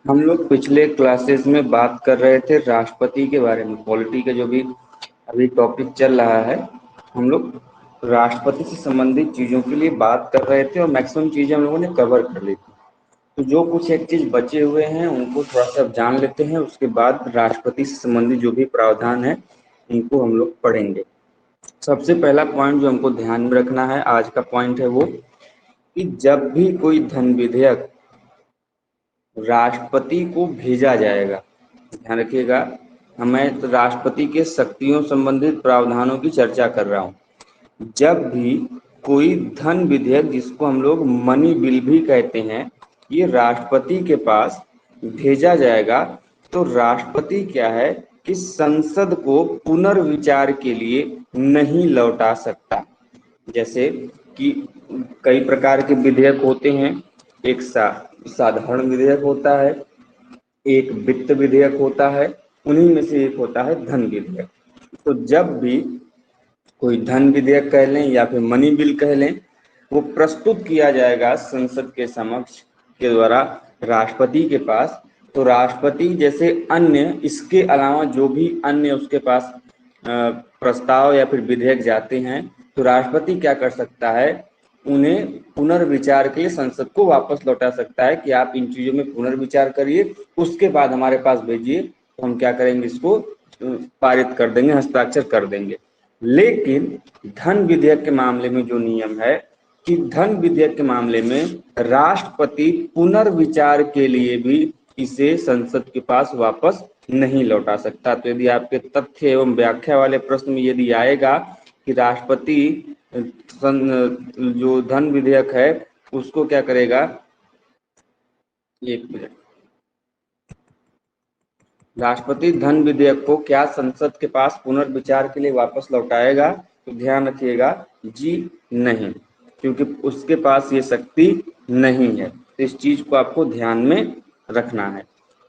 हम लोग पिछले क्लासेस में बात कर रहे थे राष्ट्रपति के बारे में। पॉलिटी का जो भी अभी टॉपिक चल रहा है, हम लोग राष्ट्रपति से संबंधित चीजों के लिए बात कर रहे थे और मैक्सिमम चीजें हम लोगों ने कवर कर ली थी। तो जो कुछ एक चीज बचे हुए हैं उनको थोड़ा सा जान लेते हैं, उसके बाद राष्ट्रपति से संबंधित जो भी प्रावधान है उनको हम लोग पढ़ेंगे। सबसे पहला पॉइंट जो हमको ध्यान में रखना है, आज का पॉइंट है वो कि जब भी कोई धन विधेयक राष्ट्रपति को भेजा जाएगा, ध्यान रखिएगा, मैं तो राष्ट्रपति के शक्तियों संबंधित प्रावधानों की चर्चा कर रहा हूँ। जब भी कोई धन विधेयक, जिसको हम लोग मनी बिल भी कहते हैं, ये राष्ट्रपति के पास भेजा जाएगा तो राष्ट्रपति क्या है कि संसद को पुनर्विचार के लिए नहीं लौटा सकता। जैसे कि कई प्रकार के विधेयक होते हैं, एक साधारण विधेयक होता है, एक वित्त विधेयक होता है, उन्हीं में से एक होता है धन विधेयक। तो जब भी कोई धन विधेयक कह लें या फिर मनी बिल कह लें, वो प्रस्तुत किया जाएगा संसद के समक्ष के द्वारा राष्ट्रपति के पास। तो राष्ट्रपति जैसे अन्य इसके अलावा जो भी अन्य उसके पास प्रस्ताव या फिर विधेयक जाते हैं, तो राष्ट्रपति क्या कर सकता है, उन्हें पुनर्विचार के लिए संसद को वापस लौटा सकता है कि आप इन चीजों में पुनर्विचार करिए, उसके बाद हमारे पास भेजिए, तो हम क्या करेंगे, इसको पारित कर देंगे, हस्ताक्षर कर देंगे। लेकिन धन विधेयक के मामले में जो नियम है कि धन विधेयक के मामले में राष्ट्रपति पुनर्विचार के लिए भी इसे संसद के पास वापस नहीं लौटा सकता। तो यदि आपके तथ्य एवं व्याख्या वाले प्रश्न में यदि आएगा कि राष्ट्रपति जो धन विधेयक है उसको क्या करेगा, एक मिनट, राष्ट्रपति धन विधेयक को क्या संसद के पास पुनर्विचार के लिए वापस लौटाएगा, तो ध्यान रखिएगा जी नहीं, क्योंकि उसके पास ये शक्ति नहीं है। तो इस चीज को आपको ध्यान में रखना है।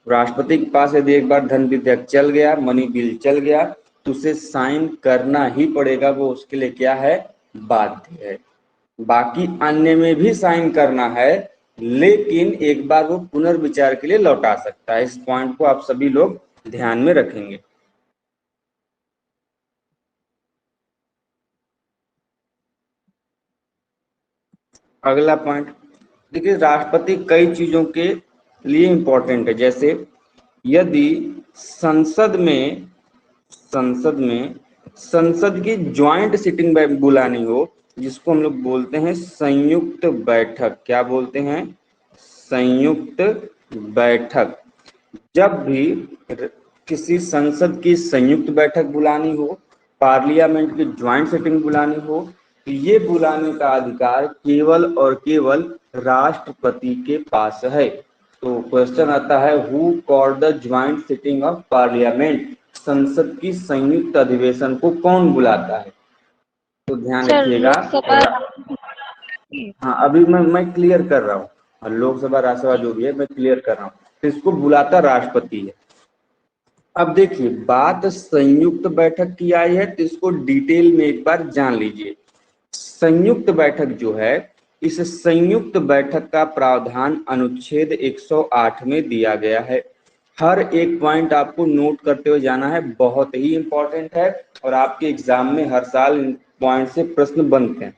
राष्ट्रपति के पास यदि एक बार धन विधेयक चल गया, मनी बिल चल गया, तो उसे साइन करना ही पड़ेगा, वो उसके लिए क्या है, बाध्य है। बाकी अन्य में भी साइन करना है, लेकिन एक बार वो पुनर्विचार के लिए लौटा सकता है। इस पॉइंट को आप सभी लोग ध्यान में रखेंगे। अगला पॉइंट देखिए, राष्ट्रपति कई चीजों के लिए इंपॉर्टेंट है। जैसे यदि संसद में संसद की ज्वाइंट सिटिंग बुलानी हो, जिसको हम लोग बोलते हैं संयुक्त बैठक, क्या बोलते हैं, संयुक्त बैठक। जब भी किसी संसद की संयुक्त बैठक बुलानी हो, पार्लियामेंट की ज्वाइंट सिटिंग बुलानी हो, तो ये बुलाने का अधिकार केवल और केवल राष्ट्रपति के पास है। तो क्वेश्चन आता है, who called the joint sitting of parliament, संसद की संयुक्त अधिवेशन को कौन बुलाता है। तो ध्यान रखिएगा, लोकसभा। हाँ अभी मैं क्लियर कर रहा हूँ, लोकसभा राज्यसभा जो भी है मैं क्लियर कर रहा हूँ, तो इसको बुलाता राष्ट्रपति है। अब देखिए, बात संयुक्त बैठक की आई है तो इसको डिटेल में एक बार जान लीजिए। संयुक्त बैठक जो है, इस संयुक्त बैठक का प्रावधान अनुच्छेद 108 में दिया गया है। हर एक पॉइंट आपको नोट करते हुए जाना है, बहुत ही इंपॉर्टेंट है और आपके एग्जाम में हर साल इन पॉइंट से प्रश्न बनते हैं।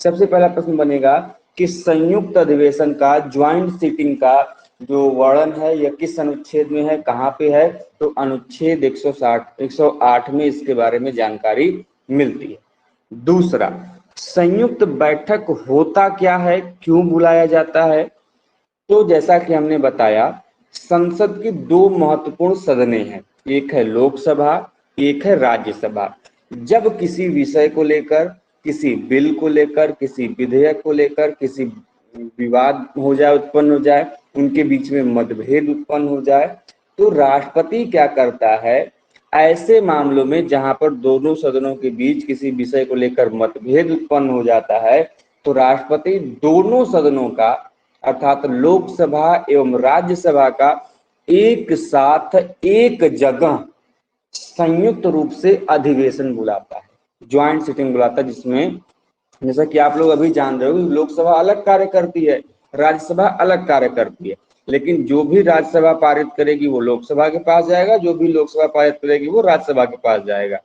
सबसे पहला प्रश्न बनेगा कि संयुक्त अधिवेशन का, ज्वाइंट सीटिंग का जो वर्णन है यह किस अनुच्छेद में है, कहाँ पे है, तो अनुच्छेद 108 में इसके बारे में जानकारी मिलती है। दूसरा, संयुक्त बैठक होता क्या है, क्यों बुलाया जाता है, तो जैसा कि हमने बताया, संसद की दो महत्वपूर्ण सदनें हैं, एक है लोकसभा, एक है राज्यसभा। जब किसी विषय को लेकर, किसी बिल को लेकर, किसी विधेयक को लेकर किसी विवाद हो जाए, उत्पन्न हो जाए, उनके बीच में मतभेद उत्पन्न हो जाए, तो राष्ट्रपति क्या करता है, ऐसे मामलों में जहां पर दोनों सदनों के बीच किसी विषय को लेकर मतभेद उत्पन्न हो जाता है, तो राष्ट्रपति दोनों सदनों का, अर्थात लोकसभा एवं राज्यसभा का एक साथ एक जगह संयुक्त रूप से अधिवेशन बुलाता है, ज्वाइंट सिटिंग बुलाता है, जिसमें जैसा कि आप लोग अभी जान रहे हो, लोकसभा अलग कार्य करती है, राज्यसभा अलग कार्य करती है। लेकिन जो भी राज्यसभा पारित करेगी वो लोकसभा के पास जाएगा, जो भी लोकसभा पारित करेगी वो राज्यसभा के पास जाएगा।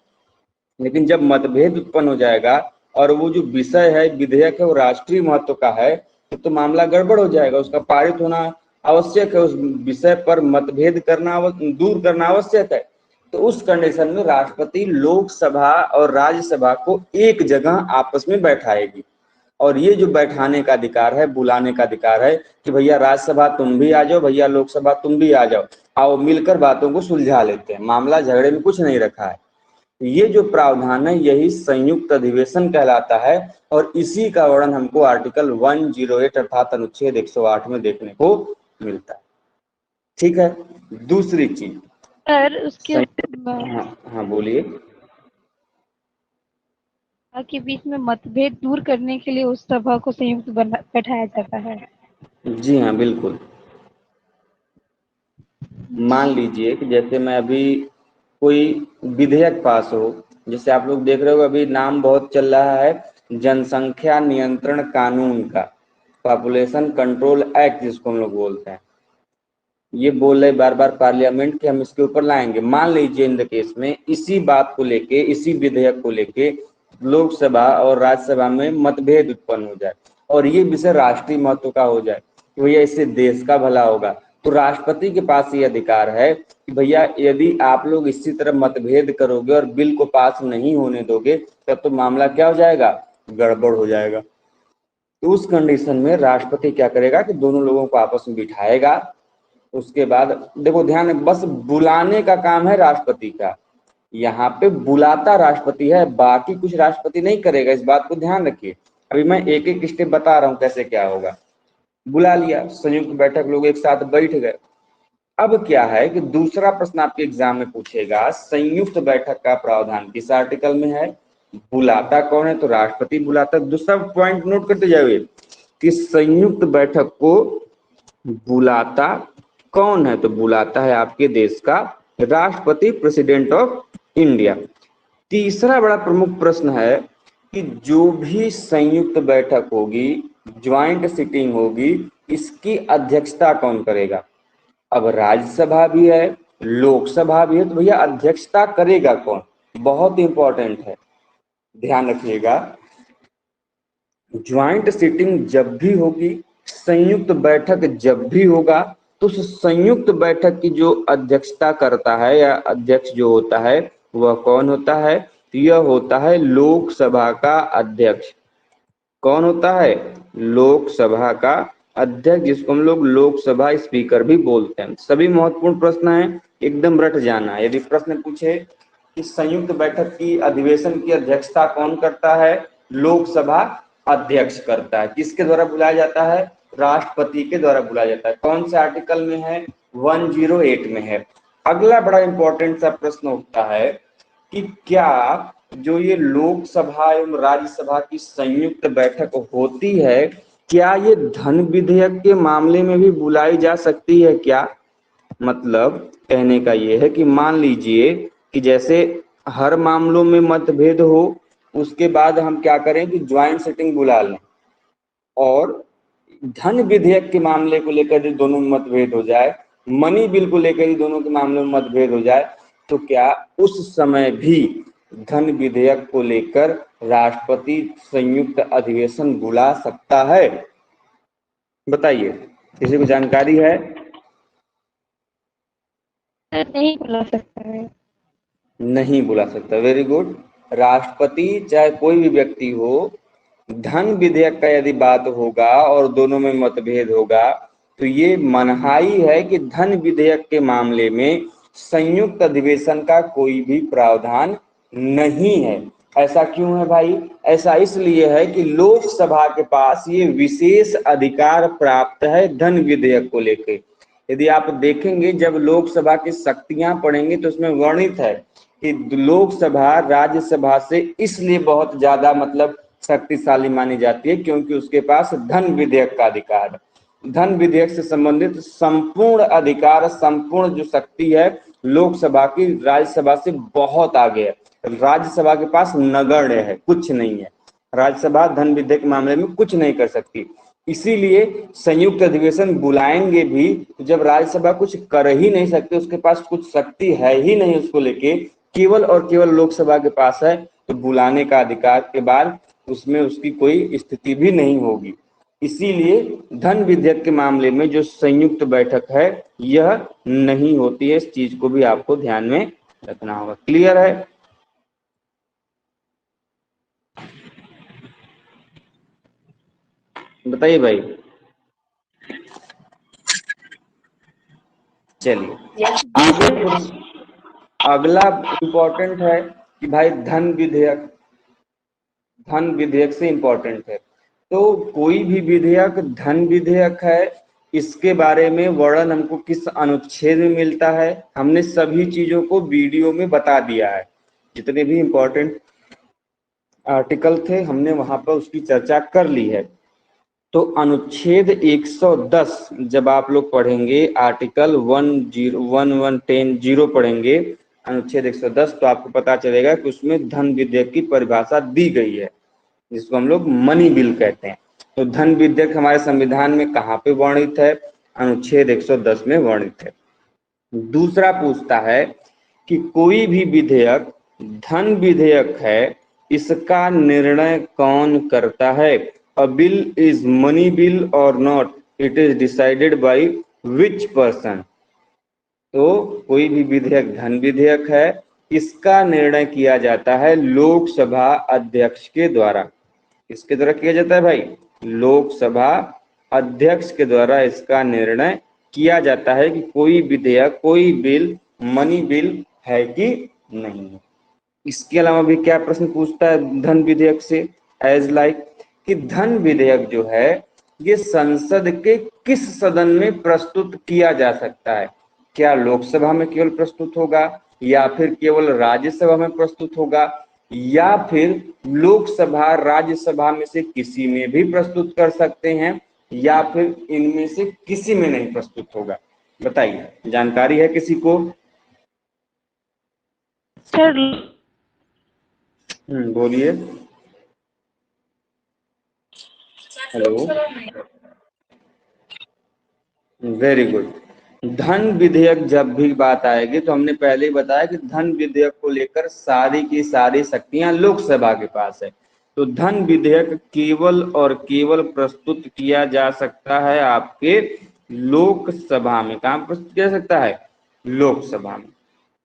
लेकिन जब मतभेद उत्पन्न हो जाएगा और वो जो विषय है, विधेयक है, वो राष्ट्रीय महत्व का है, तो मामला गड़बड़ हो जाएगा। उसका पारित होना आवश्यक है, उस विषय पर मतभेद करना दूर करना आवश्यक है। तो उस कंडीशन में राष्ट्रपति लोकसभा और राज्यसभा को एक जगह आपस में बैठाएगी, और ये जो बैठाने का अधिकार है, बुलाने का अधिकार है कि भैया राज्यसभा तुम भी आ जाओ, भैया लोकसभा तुम भी आ जाओ, आओ मिलकर बातों को सुलझा लेते हैं, मामला झगड़े में कुछ नहीं रखा है। ये जो प्रावधान है यही संयुक्त अधिवेशन कहलाता है, और इसी का वर्णन हमको आर्टिकल 108 अर्थात अनुच्छेद 108 में देखने को मिलता है। ठीक है। दूसरी चीज सर उसके हाँ बोलिए। के बीच में मतभेद दूर करने के लिए उस सभा को संयुक्त बैठाया जाता है। जी हाँ बिल्कुल। मान लीजिए कि जैसे मैं अभी कोई विधेयक पास हो, जैसे आप लोग देख रहे हो अभी नाम बहुत चल रहा है जनसंख्या नियंत्रण कानून का, पॉपुलेशन कंट्रोल एक्ट जिसको हम लोग बोलते हैं। ये बोल रहे बार बार पार्लियामेंट कि हम इसके ऊपर लाएंगे। मान लीजिए इन द केस में इसी बात को लेके, इसी विधेयक को लेके लोकसभा और राज्यसभा में मतभेद उत्पन्न हो जाए और ये विषय राष्ट्रीय महत्व का हो जाए कि भैया इससे देश का भला होगा, तो राष्ट्रपति के पास ये अधिकार है कि भैया यदि आप लोग इसी तरह मतभेद करोगे और बिल को पास नहीं होने दोगे तब तो मामला क्या हो जाएगा, गड़बड़ हो जाएगा। तो उस कंडीशन में राष्ट्रपति क्या करेगा कि दोनों लोगों को आपस में बिठाएगा। उसके बाद देखो ध्यान, बस बुलाने का काम है राष्ट्रपति का, यहाँ पे बुलाता राष्ट्रपति है, बाकी कुछ राष्ट्रपति नहीं करेगा, इस बात को ध्यान रखिए। अभी मैं एक एक स्टेप बता रहा हूँ कैसे क्या होगा। बुला लिया, संयुक्त बैठक, लोग एक साथ बैठ गए। अब क्या है कि दूसरा प्रश्न आपके एग्जाम में पूछेगा, संयुक्त बैठक का प्रावधान किस आर्टिकल में है, बुलाता कौन है, तो राष्ट्रपति बुलाता। दूसरा पॉइंट नोट करते जाइए कि संयुक्त बैठक को बुलाता कौन है, तो बुलाता है आपके देश का राष्ट्रपति, प्रेसिडेंट ऑफ इंडिया। तीसरा बड़ा प्रमुख प्रश्न है कि जो भी संयुक्त बैठक होगी, ज्वाइंट सिटिंग होगी, इसकी अध्यक्षता कौन करेगा। अब राज्यसभा भी है, लोकसभा भी है, तो भैया अध्यक्षता करेगा कौन, बहुत इंपॉर्टेंट है, ध्यान रखिएगा। ज्वाइंट सिटिंग जब भी होगी, संयुक्त बैठक जब भी होगा, तो उस संयुक्त बैठक की जो अध्यक्षता करता है या अध्यक्ष जो होता है वह कौन होता है, तो यह होता है लोकसभा का अध्यक्ष। कौन होता है, लोकसभा का अध्यक्ष, जिसको हम लोग लोकसभा स्पीकर भी बोलते हैं। सभी महत्वपूर्ण प्रश्न है, एकदम रट जाना। यदि प्रश्न पूछे कि संयुक्त बैठक की अधिवेशन की अध्यक्षता कौन करता है, लोकसभा अध्यक्ष करता है। किसके द्वारा बुलाया जाता है, राष्ट्रपति के द्वारा बुलाया जाता है। कौन से आर्टिकल में है, 108 में है। अगला बड़ा इंपॉर्टेंट सा प्रश्न उठता है कि क्या जो ये लोकसभा एवं राज्यसभा की संयुक्त बैठक होती है, क्या ये धन विधेयक के मामले में भी बुलाई जा सकती है क्या। मतलब कहने का ये है कि मान लीजिए कि जैसे हर मामलों में मतभेद हो, उसके बाद हम क्या करें कि ज्वाइंट सिटिंग बुला लें, और धन विधेयक के मामले को लेकर दोनों में मतभेद हो जाए, मनी बिल को लेकर ही दोनों के मामले में मतभेद हो जाए, तो क्या उस समय भी धन विधेयक को लेकर राष्ट्रपति संयुक्त अधिवेशन बुला सकता है, बताइए, किसी को जानकारी है। नहीं बुला सकता है, नहीं बुला सकता, वेरी गुड। राष्ट्रपति चाहे कोई भी व्यक्ति हो, धन विधेयक का यदि बात होगा और दोनों में मतभेद होगा, तो ये मनाही है कि धन विधेयक के मामले में संयुक्त अधिवेशन का कोई भी प्रावधान नहीं है। ऐसा क्यों है भाई, ऐसा इसलिए है कि लोकसभा के पास ये विशेष अधिकार प्राप्त है धन विधेयक को लेकर। यदि आप देखेंगे जब लोकसभा की शक्तियां पढ़ेंगे तो उसमें वर्णित है कि लोकसभा राज्यसभा से इसलिए बहुत ज्यादा मतलब शक्तिशाली मानी जाती है क्योंकि उसके पास धन विधेयक का अधिकार है। धन विधेयक से संबंधित संपूर्ण अधिकार, संपूर्ण जो शक्ति है लोकसभा की राज्यसभा से बहुत आगे है। राज्यसभा के पास नगण्य है, कुछ नहीं है। राज्यसभा धन विधेयक के मामले में कुछ नहीं कर सकती। इसीलिए संयुक्त अधिवेशन बुलाएंगे भी तो जब राज्यसभा कुछ कर ही नहीं सकते, उसके पास कुछ शक्ति है ही नहीं उसको लेके, केवल और केवल लोकसभा के पास है, तो बुलाने का अधिकार के बाद उसमें उसकी कोई स्थिति भी नहीं होगी। इसीलिए धन विधेयक के मामले में जो संयुक्त बैठक है यह नहीं होती है। इस चीज को भी आपको ध्यान में रखना होगा। क्लियर है? बताइए भाई। चलिए आगे अगला इंपॉर्टेंट है कि भाई धन विधेयक, धन विधेयक से इंपॉर्टेंट है। तो कोई भी विधेयक धन विधेयक है, इसके बारे में वर्णन हमको किस अनुच्छेद में मिलता है, हमने सभी चीजों को वीडियो में बता दिया है। जितने भी इंपॉर्टेंट आर्टिकल थे हमने वहां पर उसकी चर्चा कर ली है। तो अनुच्छेद 110 जब आप लोग पढ़ेंगे, आर्टिकल 1110 पढ़ेंगे अनुच्छेद 110, तो आपको पता चलेगा कि उसमें धन विधेयक की परिभाषा दी गई है, जिसको हम लोग मनी बिल कहते हैं। तो धन विधेयक हमारे संविधान में कहाँ पे वर्णित है? अनुच्छेद 110 में वर्णित है। दूसरा पूछता है कि कोई भी विधेयक धन विधेयक है, इसका निर्णय कौन करता है? A bill is money bill और not, it is decided by which person. तो कोई भी विधेयक धन विधेयक है, इसका निर्णय किया जाता है लोकसभा अध्यक्ष के द्वारा। किसके द्वारा किया जाता है भाई? लोकसभा अध्यक्ष के द्वारा इसका निर्णय किया जाता है कि कोई विधेयक, कोई बिल मनी बिल है कि नहीं है। इसके अलावा भी क्या प्रश्न पूछता है धन विधेयक से? एज लाइक कि धन विधेयक जो है ये संसद के किस सदन में प्रस्तुत किया जा सकता है? क्या लोकसभा में केवल प्रस्तुत होगा, या फिर केवल राज्यसभा में प्रस्तुत होगा, या फिर लोकसभा राज्यसभा में से किसी में भी प्रस्तुत कर सकते हैं, या फिर इनमें से किसी में नहीं प्रस्तुत होगा? बताइए, जानकारी है किसी को? सर बोलिए। Hello, very good. धन विधेयक जब भी बात आएगी तो हमने पहले ही बताया कि धन विधेयक को लेकर सारी की सारी शक्तियां लोकसभा के पास है। तो धन विधेयक केवल और केवल प्रस्तुत किया जा सकता है आपके लोकसभा में। कहां प्रस्तुत किया जा सकता है? लोकसभा में।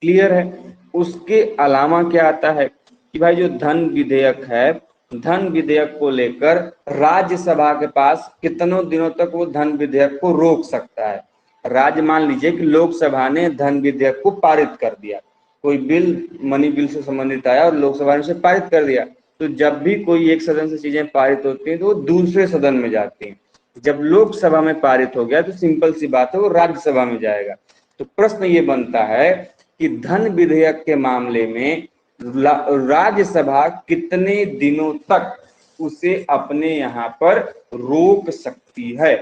क्लियर है? उसके अलावा क्या आता है कि भाई जो धन विधेयक है, धन विधेयक को लेकर राज्यसभा के पास कितनों दिनों तक वो धन विधेयक को रोक सकता है। राज्य, मान लीजिए कि लोकसभा ने धन विधेयक को पारित कर दिया, कोई बिल मनी बिल से संबंधित आया और लोकसभा ने उसे पारित कर दिया, तो जब भी कोई एक सदन से चीजें पारित होती हैं तो वो दूसरे सदन में जाती हैं। जब लोकसभा में पारित हो गया तो सिंपल सी बात है वो राज्यसभा में जाएगा। तो प्रश्न ये बनता है कि धन विधेयक के मामले में राज्यसभा कितने दिनों तक उसे अपने यहाँ पर रोक सकती है?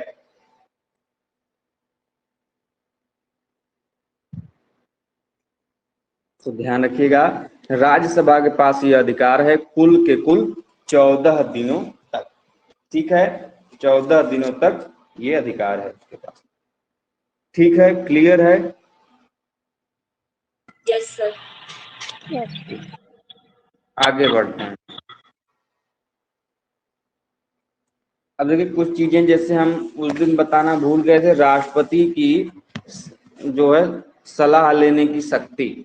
तो ध्यान रखिएगा, राज्यसभा के पास यह अधिकार है कुल के कुल 14 दिनों तक। ठीक है, 14 दिनों तक ये अधिकार है उसके पास। ठीक है, क्लियर है? Yes sir. आगे बढ़ते हैं। अब देखिए कुछ चीजें जैसे हम उस दिन बताना भूल गए थे, राष्ट्रपति की जो है सलाह लेने की शक्ति।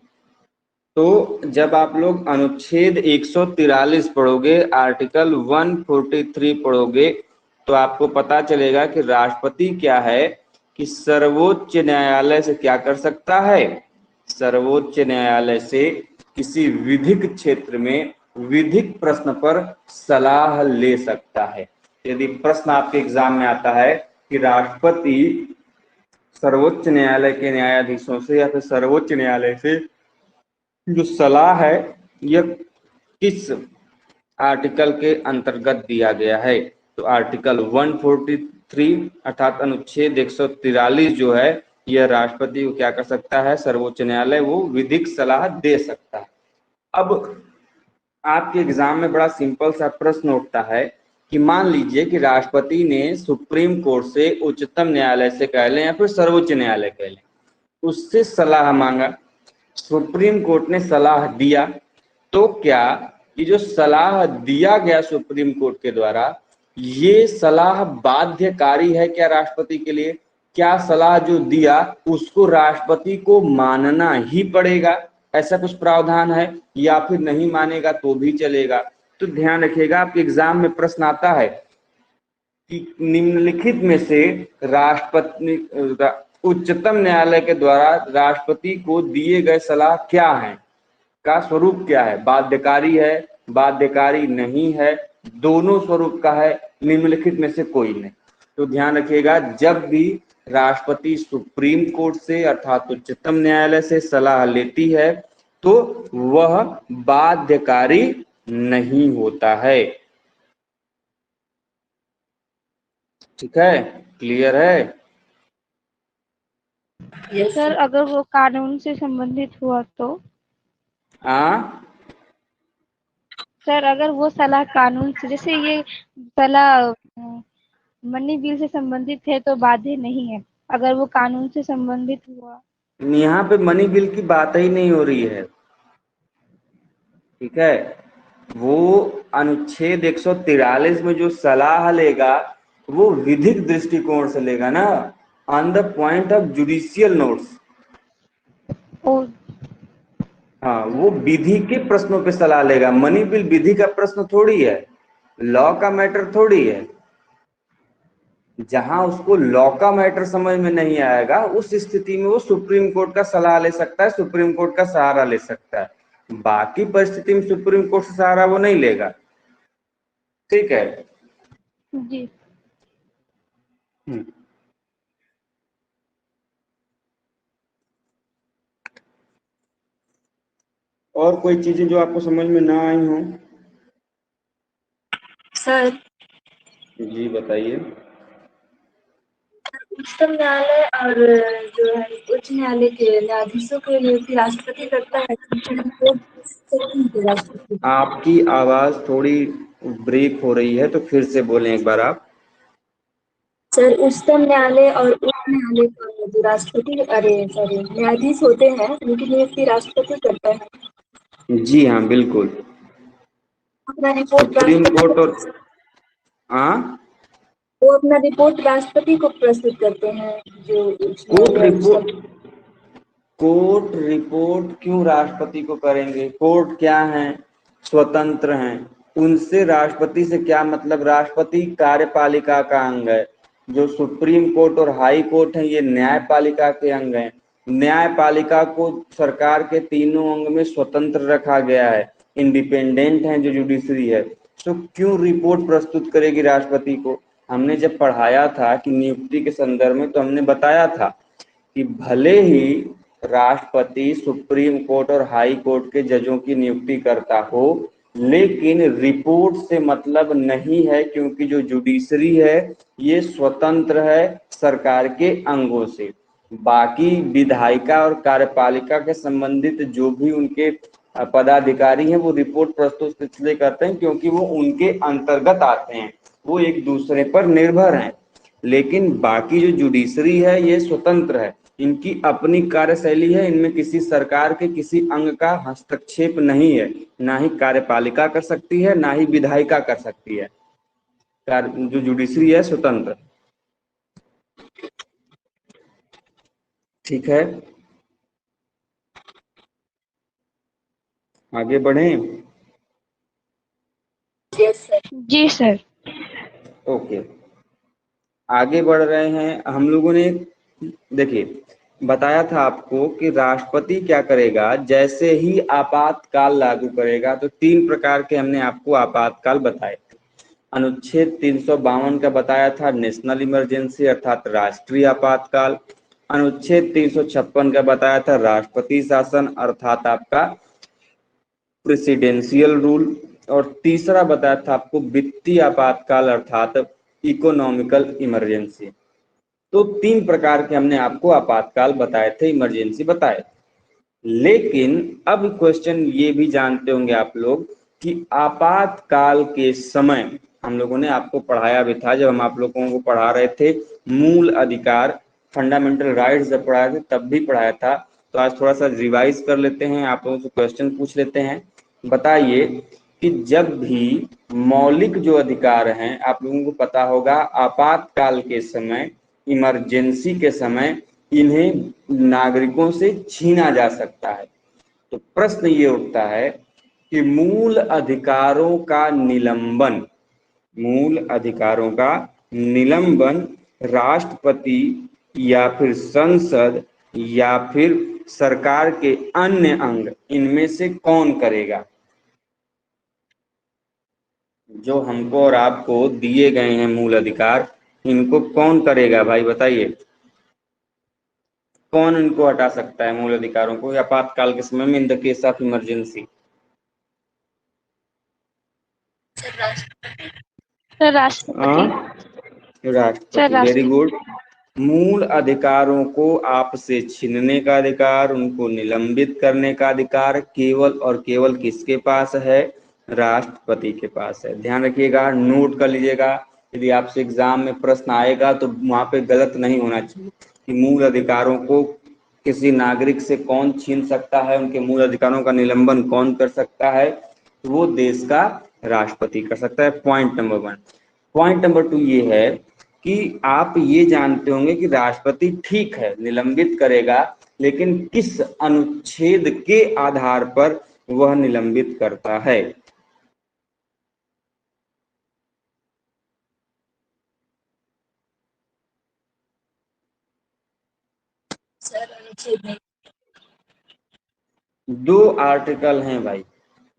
तो जब आप लोग अनुच्छेद 143 पढ़ोगे, आर्टिकल 143 पढ़ोगे, तो आपको पता चलेगा कि राष्ट्रपति क्या है कि सर्वोच्च न्यायालय से क्या कर सकता है? सर्वोच्च न्यायालय से किसी विधिक क्षेत्र में विधिक प्रश्न पर सलाह ले सकता है। यदि प्रश्न आपके एग्जाम में आता है कि राष्ट्रपति सर्वोच्च न्यायालय के न्यायाधीशों से या फिर सर्वोच्च न्यायालय से जो सलाह है यह किस आर्टिकल के अंतर्गत दिया गया है, तो आर्टिकल 143 अर्थात अनुच्छेद 143 जो है यह राष्ट्रपति को क्या कर सकता है? सर्वोच्च न्यायालय वो विधिक सलाह दे सकता है। अब आपके एग्जाम में बड़ा सिंपल सा प्रश्न उठता है कि मान लीजिए कि राष्ट्रपति ने सुप्रीम कोर्ट से, उच्चतम न्यायालय से कह लें या फिर सर्वोच्च न्यायालय कह लें, उससे सलाह मांगा, सुप्रीम कोर्ट ने सलाह दिया, तो क्या ये जो सलाह दिया गया सुप्रीम कोर्ट के द्वारा, ये सलाह बाध्यकारी है क्या राष्ट्रपति के लिए? क्या सलाह जो दिया उसको राष्ट्रपति को मानना ही पड़ेगा, ऐसा कुछ प्रावधान है, या फिर नहीं मानेगा तो भी चलेगा? तो ध्यान रखिएगा, आपके एग्जाम में प्रश्न आता है कि निम्नलिखित में से राष्ट्रपति, उच्चतम न्यायालय के द्वारा राष्ट्रपति को दिए गए सलाह क्या है, का स्वरूप क्या है? बाध्यकारी है, बाध्यकारी नहीं है, दोनों स्वरूप का है, निम्नलिखित में से कोई नहीं। तो ध्यान रखिएगा, जब भी राष्ट्रपति सुप्रीम कोर्ट से अर्थात उच्चतम न्यायालय से सलाह लेती है तो वह बाध्यकारी नहीं होता है। ठीक है, क्लियर है? सर अगर वो कानून से संबंधित हुआ तो? सर अगर वो सलाह कानून से, जैसे ये सलाह मनी बिल से संबंधित है तो बाध्य नहीं है, अगर वो कानून से संबंधित हुआ? यहाँ पे मनी बिल की बात ही नहीं हो रही है। ठीक है, वो अनुच्छेद 143 में जो सलाह लेगा वो विधिक दृष्टिकोण से लेगा ना, on the point of judicial notes. हाँ, वो विधि के प्रश्नों पे सलाह लेगा। मनी बिल विधि का प्रश्न थोड़ी है, लॉ का मैटर थोड़ी है। जहां उसको लॉ का मैटर समझ में नहीं आएगा उस स्थिति में वो सुप्रीम कोर्ट का सलाह ले सकता है, सुप्रीम कोर्ट का सहारा ले सकता है। बाकी परिस्थिति में सुप्रीम कोर्ट से सहारा वो नहीं लेगा। ठीक है जी। और कोई चीजें जो आपको समझ में ना आई हो? सर जी बताइए। उच्चतम न्यायालय और जो है उच्च न्यायालय के न्यायाधीशों के नियुक्ति राष्ट्रपति करता है। राष्ट्रपति। आपकी आवाज थोड़ी ब्रेक हो रही है, तो फिर से बोलें एक बार आप। सर उच्चतम न्यायालय और उच्च न्यायालय का जो राष्ट्रपति सॉरी न्यायाधीश होते हैं उनकी नियुक्ति राष्ट्रपति करता है। जी हाँ बिल्कुल। अपना रिपोर्ट सुप्रीम कोर्ट और वो अपना रिपोर्ट राष्ट्रपति को प्रस्तुत करते हैं। जो कोर्ट रिपोर्ट क्यों राष्ट्रपति को करेंगे? कोर्ट क्या है? स्वतंत्र हैं, उनसे राष्ट्रपति से क्या मतलब? राष्ट्रपति कार्यपालिका का अंग है। जो सुप्रीम कोर्ट और हाई कोर्ट है ये न्यायपालिका के अंग हैं। न्यायपालिका को सरकार के तीनों अंग में स्वतंत्र रखा गया है, इंडिपेंडेंट है जो जुडिशरी है। तो क्यों रिपोर्ट प्रस्तुत करेगी राष्ट्रपति को? हमने जब पढ़ाया था कि नियुक्ति के संदर्भ में, तो हमने बताया था कि भले ही राष्ट्रपति सुप्रीम कोर्ट और हाई कोर्ट के जजों की नियुक्ति करता हो, लेकिन रिपोर्ट से मतलब नहीं है, क्योंकि जो जुडिशरी है ये स्वतंत्र है सरकार के अंगों से। बाकी विधायिका और कार्यपालिका के संबंधित जो भी उनके पदाधिकारी हैं वो रिपोर्ट प्रस्तुत इसलिए करते हैं क्योंकि वो उनके अंतर्गत आते हैं, वो एक दूसरे पर निर्भर हैं। लेकिन बाकी जो जुडिशरी है ये स्वतंत्र है, इनकी अपनी कार्यशैली है, इनमें किसी सरकार के किसी अंग का हस्तक्षेप नहीं है। ना ही कार्यपालिका कर सकती है, ना ही विधायिका कर सकती है। जो जुडिशरी है स्वतंत्र। ठीक है, आगे बढ़ें? जी सर। ओके, आगे बढ़ रहे हैं हम लोगों ने। देखिए, बताया था आपको कि राष्ट्रपति क्या करेगा, जैसे ही आपातकाल लागू करेगा। तो 3 प्रकार के हमने आपको आपातकाल बताए थे। अनुच्छेद 352 का बताया था नेशनल इमरजेंसी अर्थात राष्ट्रीय आपातकाल। अनुच्छेद 356 का बताया था राष्ट्रपति शासन अर्थात आपका प्रेसिडेंशियल रूल। और तीसरा बताया था आपको वित्तीय आपातकाल अर्थात इकोनॉमिकल इमरजेंसी। तो 3 प्रकार के हमने आपको आपातकाल बताए थे, इमरजेंसी बताए थे। लेकिन अब क्वेश्चन ये भी जानते होंगे आप लोग कि आपातकाल के समय हम लोगों ने आपको पढ़ाया भी था जब हम आप लोगों को पढ़ा रहे थे मूल अधिकार, फंडामेंटल राइट्स जब पढ़ाए थे तब भी पढ़ाया था। तो आज थोड़ा सा रिवाइज कर लेते हैं, आप लोगों से क्वेश्चन पूछ लेते हैं। बताइए कि जब भी मौलिक जो अधिकार हैं, आप लोगों को पता होगा आपातकाल के समय, इमरजेंसी के समय इन्हें नागरिकों से छीना जा सकता है। तो प्रश्न ये उठता है कि मूल अधिकारों का निलंबन, मूल अधिकारों का निलंबन राष्ट्रपति या फिर संसद या फिर सरकार के अन्य अंग, इनमें से कौन करेगा? जो हमको और आपको दिए गए हैं मूल अधिकार, इनको कौन करेगा भाई बताइए? कौन इनको हटा सकता है मूल अधिकारों को आपातकाल के समय में, in the case of emergency? Sir राष्ट्रपति। राष्ट्रपति, वेरी गुड। मूल अधिकारों को आपसे छीनने का अधिकार, उनको निलंबित करने का अधिकार केवल और केवल किसके पास है? राष्ट्रपति के पास है। ध्यान रखिएगा, नोट कर लीजिएगा, यदि आपसे एग्जाम में प्रश्न आएगा तो वहां पे गलत नहीं होना चाहिए कि मूल अधिकारों को किसी नागरिक से कौन छीन सकता है, उनके मूल अधिकारों का निलंबन कौन कर सकता है? तो वो देश का राष्ट्रपति कर सकता है। Point number 1। पॉइंट नंबर 2 ये है कि आप ये जानते होंगे कि राष्ट्रपति ठीक है निलंबित करेगा, लेकिन किस अनुच्छेद के आधार पर वह निलंबित करता है? सर अनुच्छेद नहीं। 2 आर्टिकल हैं भाई।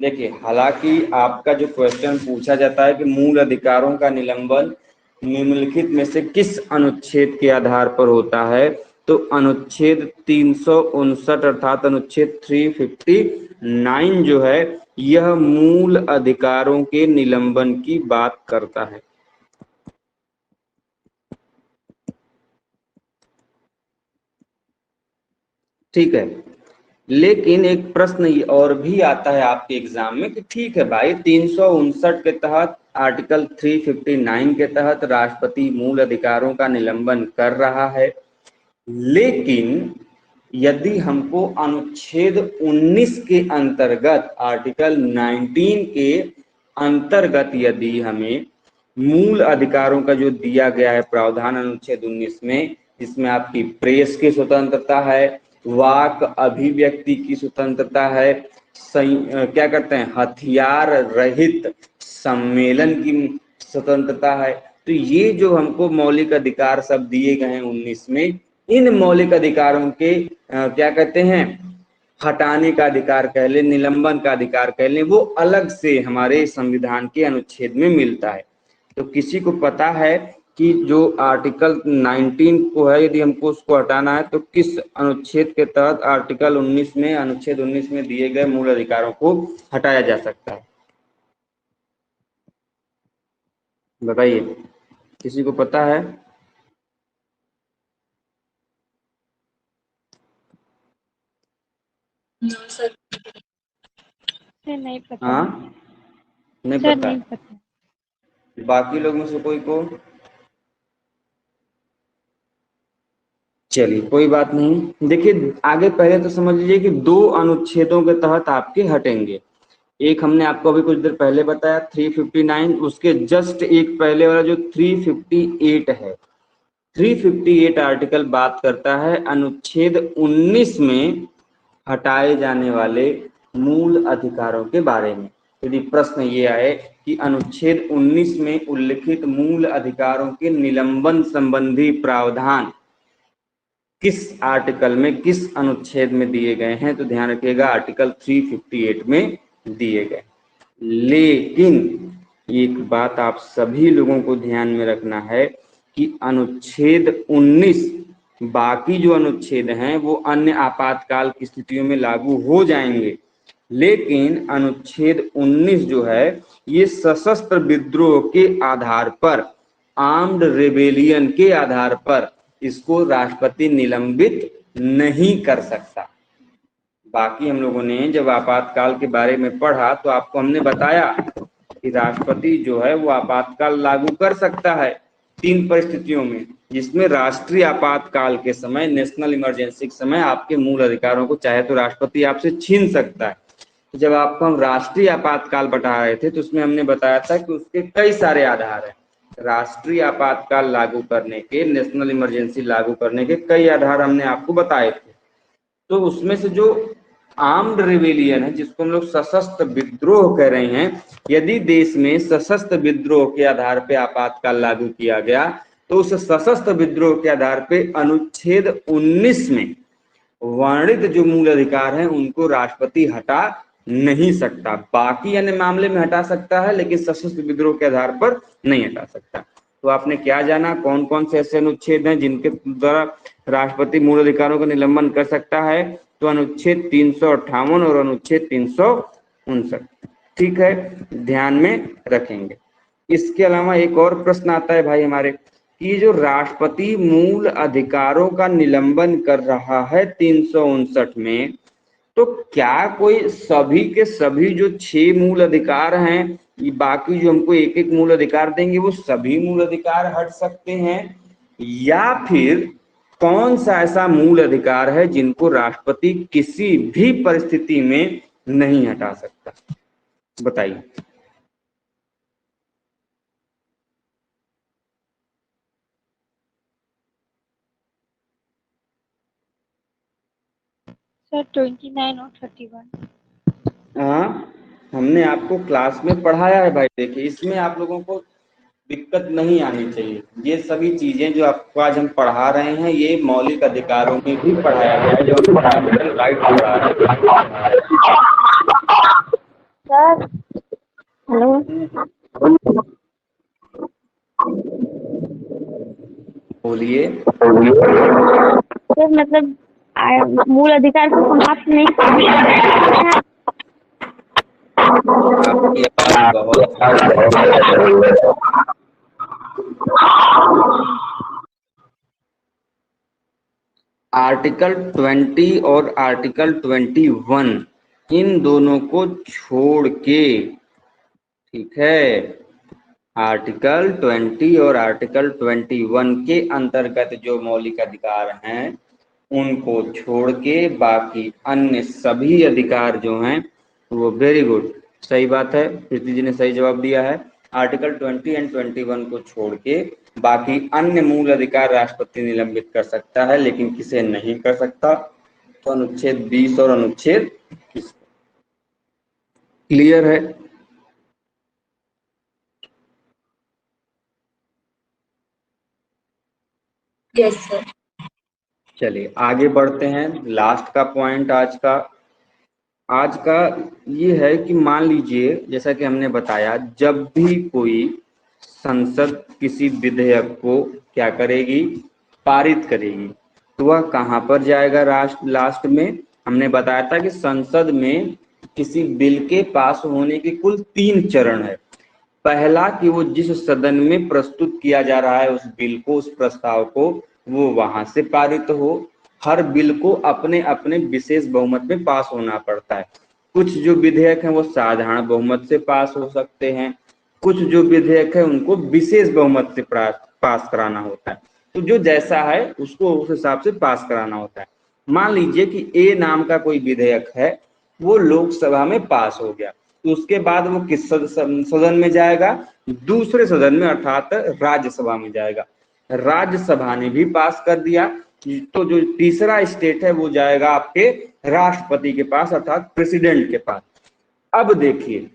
देखिए, हालांकि आपका जो क्वेश्चन पूछा जाता है कि मूल अधिकारों का निलंबन निम्नलिखित में से किस अनुच्छेद के आधार पर होता है, तो अनुच्छेद 359 अर्थात अनुच्छेद 359 जो है यह मूल अधिकारों के निलंबन की बात करता है। ठीक है, लेकिन एक प्रश्न ये और भी आता है आपके एग्जाम में कि ठीक है भाई 359 के तहत, आर्टिकल 359 के तहत राष्ट्रपति मूल अधिकारों का निलंबन कर रहा है, लेकिन यदि हमको अनुच्छेद 19 के अंतर्गत, आर्टिकल 19 के अंतर्गत यदि हमें मूल अधिकारों का जो दिया गया है प्रावधान अनुच्छेद 19 में, जिसमें आपकी प्रेस की स्वतंत्रता है, वाक अभिव्यक्ति की स्वतंत्रता है, क्या करते हैं, हथियार रहित सम्मेलन की स्वतंत्रता है, तो ये जो हमको मौलिक अधिकार सब दिए गए हैं 19 में, इन मौलिक अधिकारों के क्या कहते हैं, हटाने का अधिकार कह ले, निलंबन का अधिकार कह ले, वो अलग से हमारे संविधान के अनुच्छेद में मिलता है। तो किसी को पता है कि जो आर्टिकल 19 को है, यदि हमको उसको हटाना है तो किस अनुच्छेद के तहत आर्टिकल 19 में, अनुच्छेद 19 में दिए गए मूल अधिकारों को हटाया जा सकता है? बताइए, किसी को पता है? सर नहीं पता। हाँ, नहीं सर पता। नहीं पता। बाकी लोग में से कोई को? चलिए कोई बात नहीं। देखिए आगे पहले तो समझ लीजिए कि 2 अनुच्छेदों के तहत आपके हटेंगे। एक हमने आपको अभी कुछ देर पहले बताया 359, उसके जस्ट एक पहले वाला जो 358 है, 358 आर्टिकल बात करता है अनुच्छेद 19 में हटाए जाने वाले मूल अधिकारों के बारे में। यदि प्रश्न ये आए कि अनुच्छेद 19 में उल्लिखित मूल अधिकारों के निलंबन संबंधी प्रावधान किस आर्टिकल में, किस अनुच्छेद में दिए गए हैं, तो ध्यान रखिएगा आर्टिकल 358 में दिए गए। लेकिन एक बात आप सभी लोगों को ध्यान में रखना है कि अनुच्छेद 19, बाकी जो अनुच्छेद हैं वो अन्य आपातकाल की स्थितियों में लागू हो जाएंगे, लेकिन अनुच्छेद 19 जो है ये सशस्त्र विद्रोह के आधार पर, आर्म्ड रेबेलियन के आधार पर इसको राष्ट्रपति निलंबित नहीं कर सकता। बाकी हम लोगों ने जब आपातकाल के बारे में पढ़ा तो आपको हमने बताया कि राष्ट्रपति जो है वो आपातकाल लागू कर सकता है 3 परिस्थितियों में, जिसमें राष्ट्रीय आपातकाल के समय, नेशनल इमरजेंसी के समय आपके मूल अधिकारों को चाहे तो राष्ट्रपति आपसे छीन सकता है। जब आपको हम राष्ट्रीय आपातकाल बता रहे थे तो उसमें हमने बताया था कि उसके कई सारे आधार हैं। राष्ट्रीय आपातकाल लागू करने के, नेशनल इमरजेंसी लागू करने के कई आधार हमने आपको बताए थे। तो उसमें से जो आर्म्ड रिवेलियन है, जिसको हम लोग सशस्त्र विद्रोह कह रहे हैं, यदि देश में सशस्त्र विद्रोह के आधार पे आपातकाल लागू किया गया तो उस सशस्त्र विद्रोह के आधार पे अनुच्छेद 19 में वर्णित जो मूल अधिकार हैं उनको राष्ट्रपति हटा नहीं सकता। बाकी अन्य मामले में हटा सकता है, लेकिन सशस्त्र विद्रोह के आधार पर नहीं हटा सकता। तो आपने क्या जाना, कौन कौन से ऐसे अनुच्छेद हैं जिनके द्वारा राष्ट्रपति मूल अधिकारों का निलंबन कर सकता है? तो अनुच्छेद 358 और अनुच्छेद 359, ठीक है, ध्यान में रखेंगे। इसके अलावा एक और प्रश्न आता है भाई हमारे कि जो राष्ट्रपति मूल अधिकारों का निलंबन कर रहा है 359 में, तो क्या कोई सभी के सभी जो 6 मूल अधिकार हैं, बाकी जो हमको एक एक मूल अधिकार देंगे वो सभी मूल अधिकार हट सकते हैं, या फिर कौन सा ऐसा मूल अधिकार है जिनको राष्ट्रपति किसी भी परिस्थिति में नहीं हटा सकता? बताइए। सर 29 और 31। हाँ, हमने आपको क्लास में पढ़ाया है भाई। देखिए, इसमें आप लोगों को दिक्कत नहीं आनी चाहिए। ये सभी चीजें जो आपको आज हम पढ़ा रहे हैं ये मौलिक अधिकारों में भी पढ़ाया गया है, जो फंडामेंटल राइट पढ़ा रहे हैं। सर हेलो, बोलिए। सर मतलब मूल अधिकार को समाप्त नहीं करना। आपकी आवाज बहुत आर्टिकल 20 और आर्टिकल 21 इन दोनों को छोड़ के, ठीक है, आर्टिकल 20 और आर्टिकल 21 के अंतर्गत जो मौलिक अधिकार हैं उनको छोड़ के बाकी अन्य सभी अधिकार जो हैं वो, वेरी गुड, सही बात है, प्रीति जी ने सही जवाब दिया है। आर्टिकल 20 एंड 21 को छोड़ के बाकी अन्य मूल अधिकार राष्ट्रपति निलंबित कर सकता है, लेकिन किसे नहीं कर सकता? तो अनुच्छेद 20 और अनुच्छेद 21। क्लियर है? Yes sir. चलिए आगे बढ़ते हैं। लास्ट का पॉइंट आज का ये है कि मान लीजिए, जैसा कि हमने बताया, जब भी कोई संसद किसी विधेयक को क्या करेगी, पारित करेगी, तो वह कहाँ पर जाएगा? लास्ट में हमने बताया था कि संसद में किसी बिल के पास होने के कुल 3 चरण है। पहला कि वो जिस सदन में प्रस्तुत किया जा रहा है उस बिल को, उस प्रस्ताव को, वो वहां से पारित हो। हर बिल को अपने अपने विशेष बहुमत में पास होना पड़ता है। कुछ जो विधेयक हैं वो साधारण बहुमत से पास हो सकते हैं, कुछ जो विधेयक है उनको विशेष बहुमत से पास कराना होता है। तो जो जैसा है उसको उस हिसाब से पास कराना होता है। मान लीजिए कि ए नाम का कोई विधेयक है, वो लोकसभा में पास हो गया, तो उसके बाद वो किस सदन में जाएगा? दूसरे सदन में, अर्थात राज्यसभा में जाएगा। राज्यसभा ने भी पास कर दिया, तो जो तीसरा स्टेट है वो जाएगा आपके राष्ट्रपति के पास, अर्थात प्रेसिडेंट के पास। अब देखिए,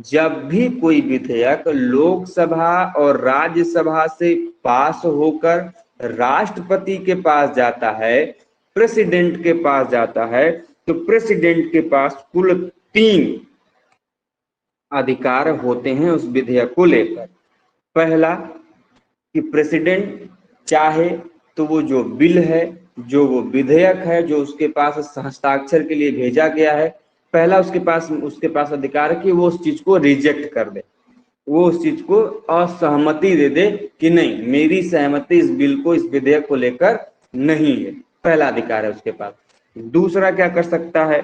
जब भी कोई विधेयक लोकसभा और राज्यसभा से पास होकर राष्ट्रपति के पास जाता है, प्रेसिडेंट के पास जाता है, तो प्रेसिडेंट के पास कुल 3 अधिकार होते हैं उस विधेयक को लेकर। पहला कि प्रेसिडेंट चाहे तो वो जो बिल है, जो वो विधेयक है जो उसके पास हस्ताक्षर के लिए भेजा गया है, पहला उसके पास अधिकार है कि वो उस चीज को रिजेक्ट कर दे, वो उस चीज को असहमति दे दे कि नहीं, मेरी सहमति इस बिल को, इस विधेयक को लेकर नहीं है। पहला अधिकार है उसके पास। दूसरा क्या कर सकता है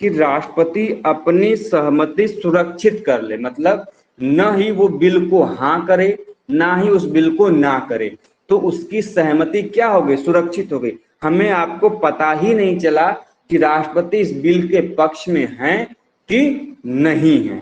कि राष्ट्रपति अपनी सहमति सुरक्षित कर ले, मतलब न ही वो बिल को हाँ करे, ना ही उस बिल को ना करे, तो उसकी सहमति क्या हो गई? सुरक्षित हो गई। हमें आपको पता ही नहीं चला कि राष्ट्रपति इस बिल के पक्ष में हैं कि नहीं है।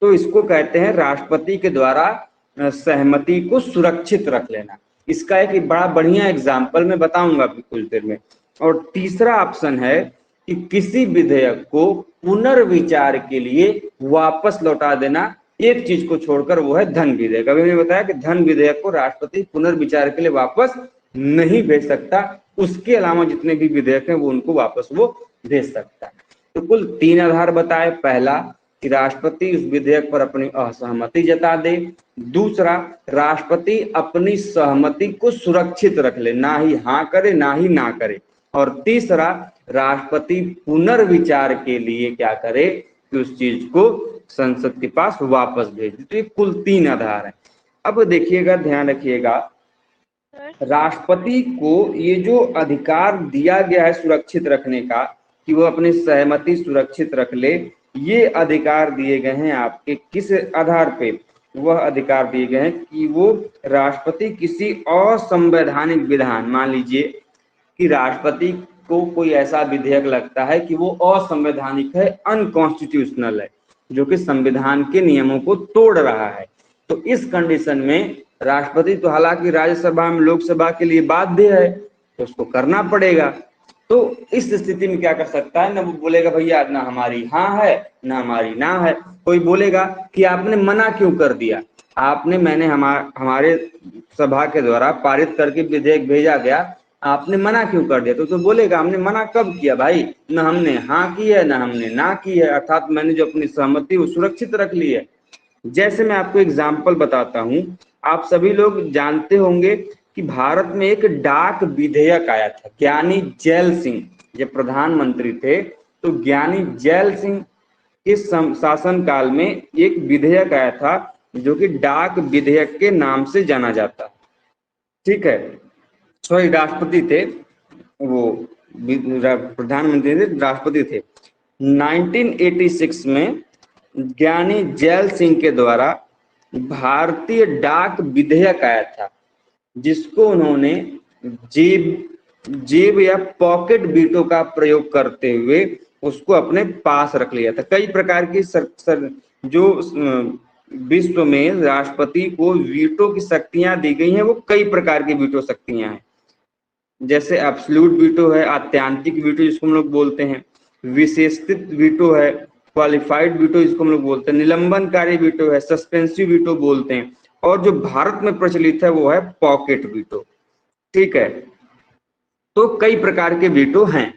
तो इसको कहते हैं राष्ट्रपति के द्वारा सहमति को सुरक्षित रख लेना। इसका एक बड़ा बढ़िया एग्जाम्पल मैं बताऊंगा अभी कुछ देर में। और तीसरा ऑप्शन है कि किसी विधेयक को पुनर्विचार के लिए वापस लौटा देना, एक चीज को छोड़कर, वो है धन विधेयक। अभी मैंने बताया कि धन विधेयक को राष्ट्रपति पुनर्विचार के लिए वापस नहीं भेज सकता, उसके अलावा जितने भी विधेयक हैं वो उनको वापस वो भेज सकता है। तो कुल 3 आधार बताए। पहला कि राष्ट्रपति उस विधेयक पर अपनी असहमति जता दे, दूसरा राष्ट्रपति अपनी सहमति को सुरक्षित रख ले, ना ही हाँ करे ना ही ना करे, और तीसरा राष्ट्रपति पुनर्विचार के लिए क्या करे कि उस चीज को संसद के पास वापस भेज दे। तो ये कुल 3 आधार है। अब देखिएगा, ध्यान रखिएगा, राष्ट्रपति को ये जो अधिकार दिया गया है सुरक्षित रखने का, कि वो अपनी सहमति सुरक्षित रख ले, ये अधिकार दिए गए हैं आपके किस आधार पे? वह अधिकार दिए गए हैं कि वो राष्ट्रपति किसी असंवैधानिक विधान, मान लीजिए कि राष्ट्रपति को कोई ऐसा विधेयक लगता है कि वो असंवैधानिक है, अनकॉन्स्टिट्यूशनल है, जो कि संविधान के नियमों को तोड़ रहा है, तो इस कंडीशन में राष्ट्रपति तो हालांकि राज्यसभा में लोकसभा के लिए बाध्य है, तो उसको करना पड़ेगा। तो इस स्थिति में क्या कर सकता है? ना वो बोलेगा भैया ना हमारी हाँ है ना हमारी ना है। कोई बोलेगा कि आपने मना क्यों कर दिया, मैंने हमारे सभा के द्वारा पारित करके विधेयक भेजा गया, आपने मना क्यों कर दिया? तो बोलेगा हमने मना कब किया भाई? ना हमने हाँ की है ना हमने ना की है, अर्थात मैंने जो अपनी सहमति वो सुरक्षित रख ली है। जैसे मैं आपको एग्जाम्पल बताता हूं, आप सभी लोग जानते होंगे कि भारत में एक डाक विधेयक आया था। ज्ञानी जैल सिंह जब प्रधानमंत्री थे, तो ज्ञानी जैल सिंह के शासन काल में एक विधेयक आया था जो कि डाक विधेयक के नाम से जाना जाता। ठीक है, सॉरी, राष्ट्रपति थे वो, प्रधानमंत्री थे, राष्ट्रपति थे। 1986 में ज्ञानी जैल सिंह के द्वारा भारतीय डाक विधेयक आया था, जिसको उन्होंने जेब या पॉकेट वीटो का प्रयोग करते हुए उसको अपने पास रख लिया था। कई प्रकार की जो विश्व में राष्ट्रपति को वीटो की शक्तियां दी गई हैं, वो कई प्रकार की वीटो शक्तियां हैं, जैसे एब्सोल्यूट वीटो है, आत्यांतिक वीटो जिसको हम लोग बोलते हैं, विशेषित वीटो है, क्वालिफाइड वीटो जिसको हम लोग बोलते हैं, निलंबनकारी वीटो है, सस्पेंसिव वीटो बोलते हैं, और जो भारत में प्रचलित है वो है पॉकेट वीटो। ठीक है, तो कई प्रकार के वीटो हैं।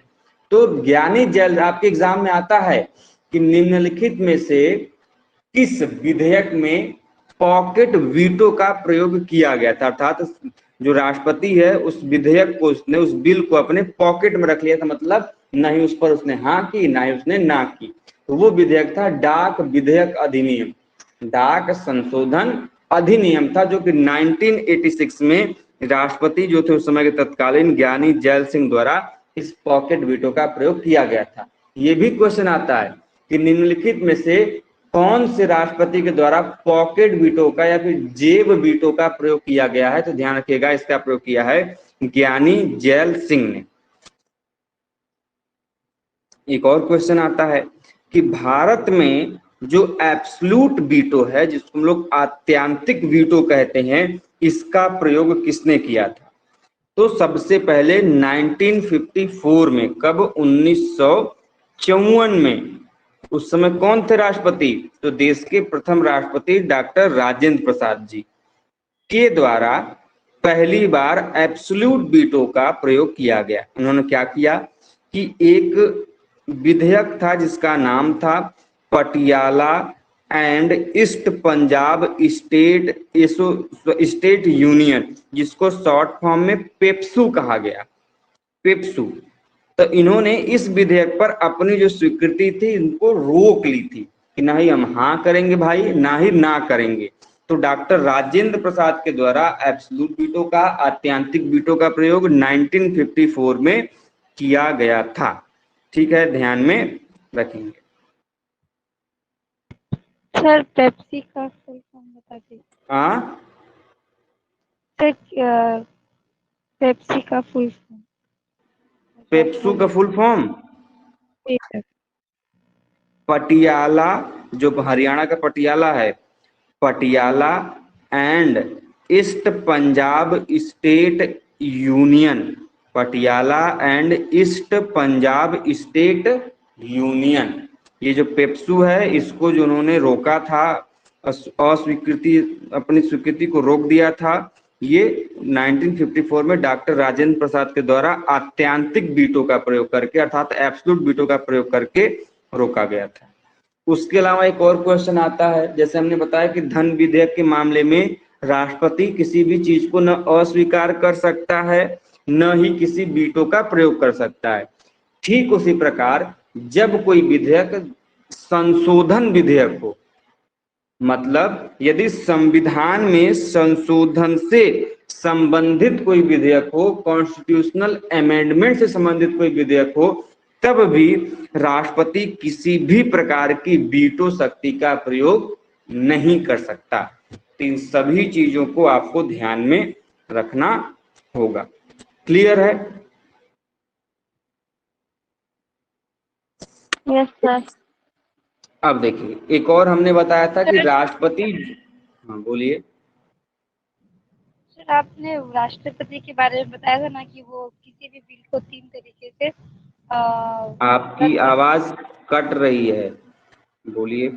तो ज्ञानी जैल, आपके एग्जाम में आता है कि निम्नलिखित में से किस विधेयक में पॉकेट वीटो का प्रयोग किया गया था, अर्थात जो राष्ट्रपति है उस विधेयक को, उसने उस बिल को अपने पॉकेट में रख लिया था, मतलब ना ही उस पर उसने हाँ की ना ही उसने ना की। तो वो विधेयक था डाक विधेयक अधिनियम, डाक संशोधन अधिनियम था, जो कि 1986 में राष्ट्रपति जो थे उस समय के तत्कालीन ज्ञानी जैल सिंह द्वारा इस पॉकेट वीटो का प्रयोग किया गया था। ये भी क्वेश्चन आता है कि निम्नलिखित में से कौन से राष्ट्रपति के द्वारा पॉकेट वीटो का या फिर जेब वीटो का प्रयोग किया गया है? तो ध्यान रखिएगा, इसका प्रयोग किया है ज्ञानी जैल सिंह ने। एक और क्वेश्चन आता है कि भारत में जो एब्सोल्यूट वीटो है, जिसको हम लोग आत्यांतिक वीटो कहते हैं, इसका प्रयोग किसने किया था? तो सबसे पहले 1954 में, कब? 1954 में। उस समय कौन थे राष्ट्रपति? तो देश के प्रथम राष्ट्रपति डॉक्टर राजेंद्र प्रसाद जी के द्वारा पहली बार एब्सोल्यूट वीटो का प्रयोग किया गया। उन्होंने क्या किया कि एक विधेयक था जिसका नाम था Patiala and east Punjab state union, जिसको शॉर्ट फॉर्म में पेप्सू कहा गया, पेप्सू। तो इन्होंने इस विधेयक पर अपनी जो स्वीकृति थी इनको रोक ली थी कि ना ही हम हाँ करेंगे भाई ना ही ना करेंगे। तो डॉक्टर राजेंद्र प्रसाद के द्वारा एब्सोल्यूट वीटो का, आत्यांतिक वीटो का प्रयोग 1954 में किया गया था। ठीक है, ध्यान में रखेंगे। सर पेप्सी का फुल फॉर्म बता दीजिए हाँ, सर। पेप्सी का फुल फॉर्म पेप्सू का फुल फॉर्म जी सर। पटियाला, जो हरियाणा का पटियाला है, Patiala and east Punjab state union, Patiala and east Punjab state union. ये जो पेप्सू है, इसको जो उन्होंने रोका था, अस्वीकृति, अपनी स्वीकृति को रोक दिया था, ये 1954 में डॉक्टर राजेंद्र प्रसाद के द्वारा आत्यांतिक वीटो का प्रयोग करके, अर्थात एब्सोल्यूट वीटो का प्रयोग करके रोका गया था। उसके अलावा एक और क्वेश्चन आता है, जैसे हमने बताया कि धन विधेयक के मामले में राष्ट्रपति किसी भी चीज को न अस्वीकार कर सकता है, न ही किसी वीटो का प्रयोग कर सकता है। ठीक उसी प्रकार जब कोई विधेयक संशोधन विधेयक हो, मतलब यदि संविधान में संशोधन से संबंधित कोई विधेयक हो, कॉन्स्टिट्यूशनल अमेंडमेंट से संबंधित कोई विधेयक हो, तब भी राष्ट्रपति किसी भी प्रकार की वीटो शक्ति का प्रयोग नहीं कर सकता। तो इन सभी चीजों को आपको ध्यान में रखना होगा। क्लियर है? Yes sir. अब देखिए, एक और हमने बताया था कि राष्ट्रपति, हाँ बोलिए। सर आपने राष्ट्रपति के बारे में बताया था ना कि वो किसी भी बिल को 3 तरीके से आपकी रद्द कर- आवाज कट रही है, बोलिए।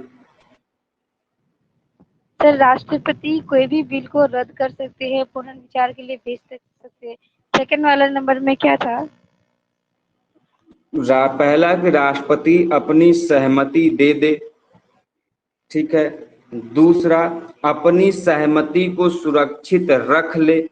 सर राष्ट्रपति कोई भी बिल को रद्द कर सकते हैं, पुनर्विचार के लिए भेज सकते हैं। सेकंड वाला नंबर में क्या था? पहला कि राष्ट्रपति अपनी सहमति दे दे, ठीक है। दूसरा, अपनी सहमति को सुरक्षित रख ले।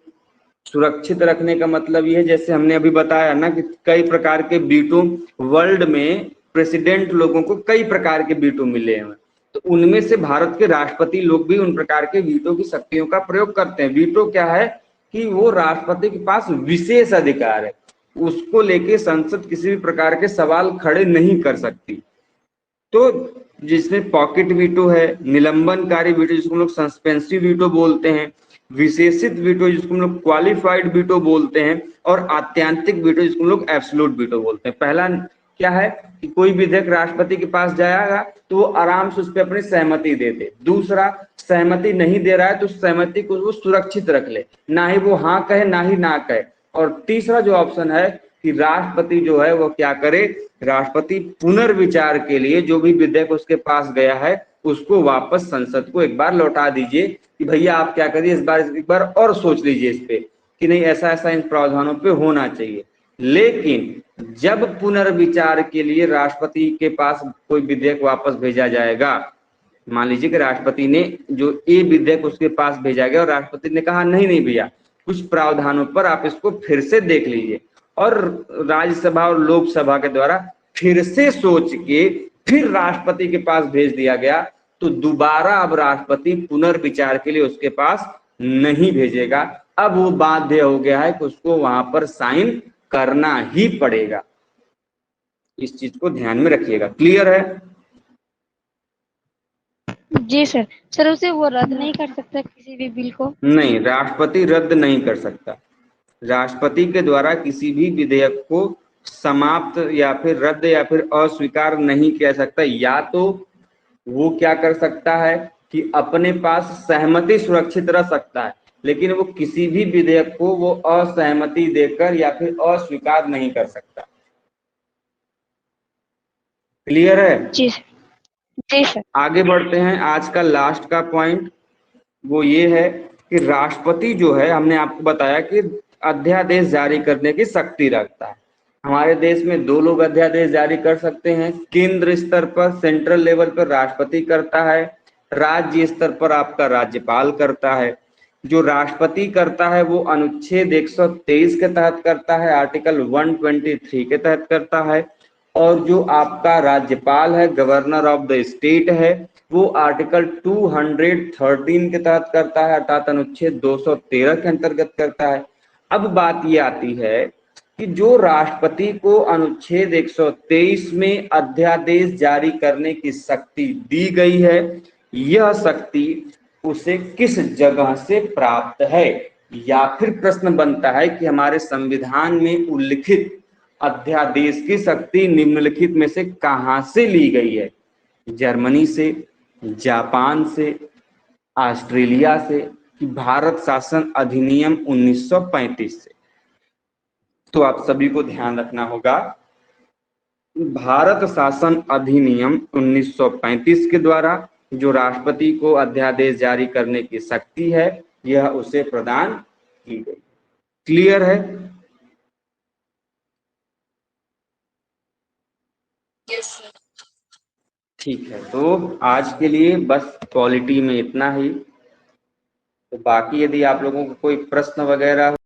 सुरक्षित रखने का मतलब ये है, जैसे हमने अभी बताया ना कि कई प्रकार के वीटो वर्ल्ड में प्रेसिडेंट लोगों को कई प्रकार के वीटो मिले हैं, तो उनमें से भारत के राष्ट्रपति लोग भी उन प्रकार के वीटो की शक्तियों का प्रयोग करते हैं। वीटो क्या है कि वो राष्ट्रपति के पास विशेष अधिकार है, उसको लेके संसद किसी भी प्रकार के सवाल खड़े नहीं कर सकती। तो जिसमें पॉकेट वीटो है, निलंबनकारी वीटो जिसको हम लोग सस्पेंसिव वीटो बोलते हैं, विशेषित वीटो जिसको हम लोग क्वालिफाइड वीटो बोलते हैं, और आत्यांतिक वीटो जिसको हम लोग एब्सोल्यूट वीटो बोलते हैं। पहला क्या है कि कोई विधेयक राष्ट्रपति के पास जाएगा तो वो आराम से उस पर अपनी सहमति दे दे। दूसरा, सहमति नहीं दे रहा है तो सहमति को वो सुरक्षित रख ले, ना ही वो हाँ कहे ना ही ना कहे। और तीसरा जो ऑप्शन है कि राष्ट्रपति जो है वो क्या करे, राष्ट्रपति पुनर्विचार के लिए जो भी विधेयक उसके पास गया है उसको वापस संसद को एक बार लौटा दीजिए कि भैया आप क्या करिए, इस बार एक बार और सोच लीजिए इस पे कि नहीं ऐसा ऐसा इन प्रावधानों पे होना चाहिए। लेकिन जब पुनर्विचार के लिए राष्ट्रपति के पास कोई विधेयक वापस भेजा जाएगा, मान लीजिए कि राष्ट्रपति ने जो ए विधेयक उसके पास भेजा गया और राष्ट्रपति ने कहा नहीं नहीं भैया, कुछ प्रावधानों पर आप इसको फिर से देख लीजिए, और राज्यसभा और लोकसभा के द्वारा फिर से सोच के फिर राष्ट्रपति के पास भेज दिया गया, तो दोबारा अब राष्ट्रपति पुनर्विचार के लिए उसके पास नहीं भेजेगा। अब वो बाध्य हो गया है कि उसको वहां पर साइन करना ही पड़ेगा। इस चीज को ध्यान में रखिएगा। क्लियर है? जी सर। सर उसे वो रद्द नहीं कर सकता किसी भी बिल को? नहीं, राष्ट्रपति रद्द नहीं कर सकता। राष्ट्रपति के द्वारा किसी भी विधेयक को समाप्त या फिर रद्द या फिर अस्वीकार नहीं किया सकता। या तो वो क्या कर सकता है कि अपने पास सहमति सुरक्षित रख सकता है, लेकिन वो किसी भी विधेयक को वो असहमति देकर या फिर अस्वीकार नहीं कर सकता। क्लियर है? जी सर। जी सर। आगे बढ़ते हैं। आज का लास्ट का पॉइंट वो ये है कि राष्ट्रपति जो है, हमने आपको बताया कि अध्यादेश जारी करने की शक्ति रखता है। हमारे देश में 2 लोग अध्यादेश जारी कर सकते हैं। केंद्र स्तर पर, सेंट्रल लेवल पर राष्ट्रपति करता है, राज्य स्तर पर आपका राज्यपाल करता है। जो राष्ट्रपति करता है वो अनुच्छेद 123 के तहत करता है, आर्टिकल 123 के तहत करता है। और जो आपका राज्यपाल है, गवर्नर ऑफ द स्टेट है, वो आर्टिकल 213 के तहत करता है, अर्थात अनुच्छेद 213 के अंतर्गत करता है। अब बात ये आती है कि जो राष्ट्रपति को अनुच्छेद 123 में अध्यादेश जारी करने की शक्ति दी गई है, यह शक्ति उसे किस जगह से प्राप्त है। या फिर प्रश्न बनता है कि हमारे संविधान में उल्लिखित अध्यादेश की शक्ति निम्नलिखित में से कहां से ली गई है। जर्मनी से, जापान से, ऑस्ट्रेलिया से, कि भारत शासन अधिनियम 1935 से। तो आप सभी को ध्यान रखना होगा, भारत शासन अधिनियम 1935 के द्वारा जो राष्ट्रपति को अध्यादेश जारी करने की शक्ति है, यह उसे प्रदान की गई। क्लियर है? Yes sir. ठीक है, तो आज के लिए बस पॉलिटी में इतना ही। तो बाकी यदि आप लोगों को कोई प्रश्न वगैरह